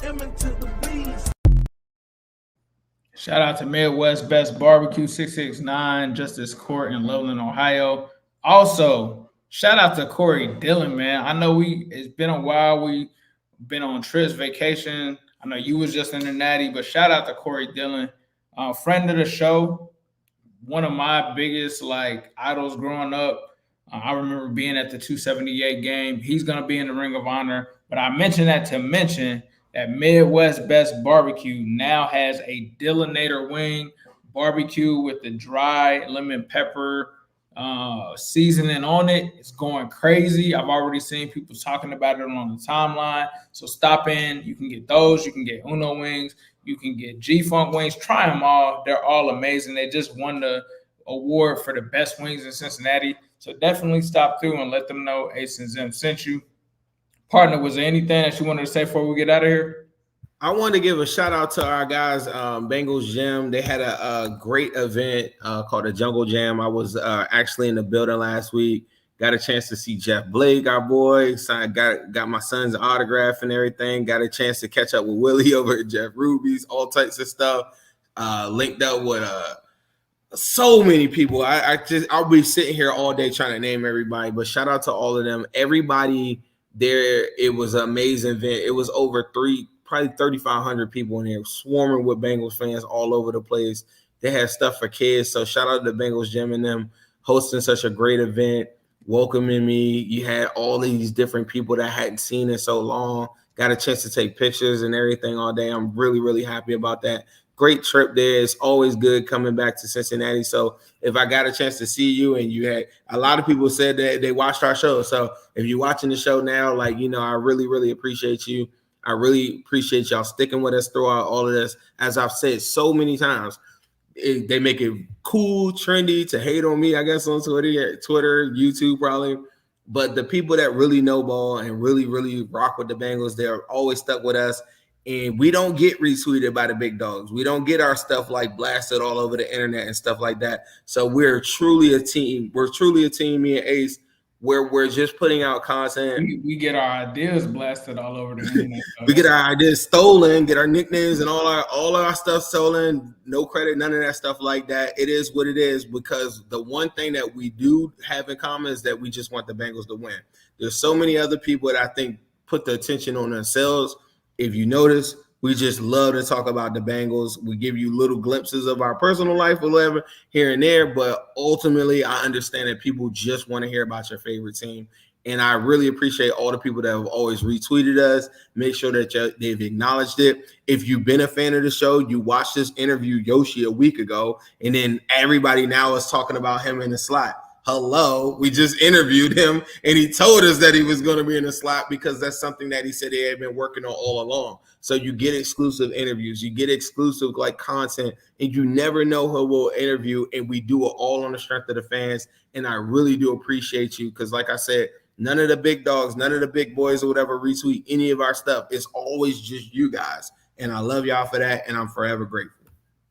M into the B's. Shout out to Midwest Best Barbecue 669 Justice Court in Loveland, Ohio. Also, shout out to Corey Dillon, man. I know it's been a while. We've been on trips, vacation. I know you was just in the Natty, but shout out to Corey Dillon, friend of the show. One of my biggest idols growing up. I remember being at the 278 game. He's gonna be in the Ring of Honor, but I mentioned that to mention that Midwest Best Barbecue now has a Dillinator wing barbecue with the dry lemon pepper seasoning on it. It's going crazy. I've already seen people talking about it on the timeline. So stop in. You can get those. You can get Uno wings. You can get G-Funk wings. Try them all. They're all amazing. They just won the award for the best wings in Cincinnati. So definitely stop through and let them know Ace and Zim sent you. Partner, was there anything that you wanted to say before we get out of here? I want to give a shout out to our guys, Bengals Gym. They had a great event called the Jungle Jam. I was actually in the building last week. Got a chance to see Jeff Blake, our boy. Got my son's autograph and everything. Got a chance to catch up with Willie over at Jeff Ruby's, all types of stuff. Linked up with so many people. I'll be sitting here all day trying to name everybody, but shout out to all of them. Everybody there, it was an amazing event. It was over probably 3,500 people in here, swarming with Bengals fans all over the place. They had stuff for kids, so shout out to the Bengals Gym and them hosting such a great event, welcoming me. You had all these different people that I hadn't seen in so long. Got a chance to take pictures and everything all day. I'm really, really happy about that. Great trip there. It's always good coming back to Cincinnati. So if I got a chance to see you, and you had a lot of people said that they watched our show. So if you're watching the show now, I really, really appreciate you. I really appreciate y'all sticking with us throughout all of this. As I've said so many times, they make it cool, trendy to hate on me, I guess, on Twitter, YouTube probably. But the people that really know ball and really, really rock with the Bengals, they're always stuck with us. And we don't get retweeted by the big dogs. We don't get our stuff blasted all over the internet and stuff like that. So we're truly a team. We're truly a team, me and Ace, where we're just putting out content. We get our ideas blasted all over the internet. We get our ideas stolen, get our nicknames and all our stuff stolen. No credit, none of that stuff like that. It is what it is, because the one thing that we do have in common is that we just want the Bengals to win. There's so many other people that I think put the attention on themselves. If you notice, we just love to talk about the Bengals. We give you little glimpses of our personal life or whatever here and there, but ultimately I understand that people just want to hear about your favorite team. And I really appreciate all the people that have always retweeted us. Make sure that they've acknowledged it. If you've been a fan of the show, you watched this interview Yoshi a week ago, and then everybody now is talking about him in the slot. Hello, we just interviewed him, and he told us that he was going to be in the slot because that's something that he said he had been working on all along. So you get exclusive interviews, you get exclusive content, and you never know who we'll interview, and we do it all on the strength of the fans. And I really do appreciate you, because like I said, none of the big dogs, none of the big boys or whatever retweet any of our stuff. It's always just you guys, and I love y'all for that, and I'm forever grateful.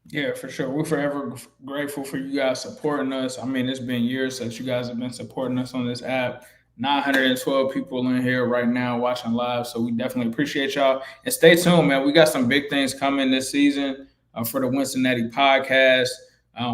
Yeah, for sure. We're forever grateful for you guys supporting us. I mean, it's been years since you guys have been supporting us on this app. 912 people in here right now watching live, so we definitely appreciate y'all. And stay tuned, man. We got some big things coming this season for the Wincinnati podcast.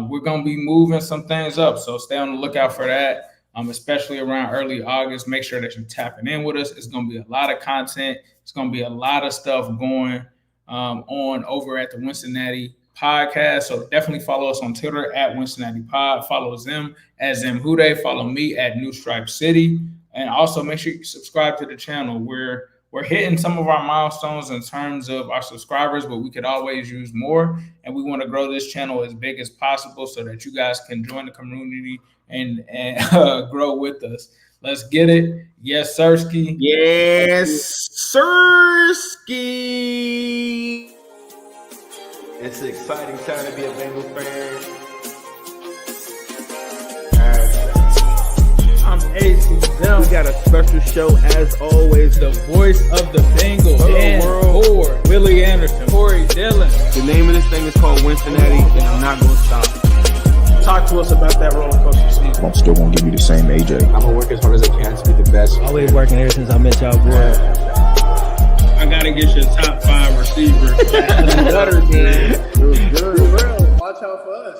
We're going to be moving some things up, so stay on the lookout for that, especially around early August. Make sure that you're tapping in with us. It's going to be a lot of content. It's going to be a lot of stuff going on over at the Wincinnati podcast. So definitely follow us on Twitter at Wincinnati Pod. Follow Zim at Zim Hude. Follow me at New Stripe City. And also make sure you subscribe to the channel. We're hitting some of our milestones in terms of our subscribers, but we could always use more. And we want to grow this channel as big as possible so that you guys can join the community and grow with us. Let's get it. Yes, Sirski. Yes, Sirski. It's an exciting time to be a Bengals fan. I'm Ace and Zim. We got a special show as always. The voice of the Bengals. Dan Ford, Willie Anderson, Corey Dillon. The name of this thing is called Wincinnati, and I'm not going to stop. Talk to us about that roller coaster season. I'm still gonna give you the same AJ. I'm gonna work as hard as I can to be the best. Always working ever since I met y'all, boy. I gotta get your top 5 receiver. Better, man. Good. Watch out for us.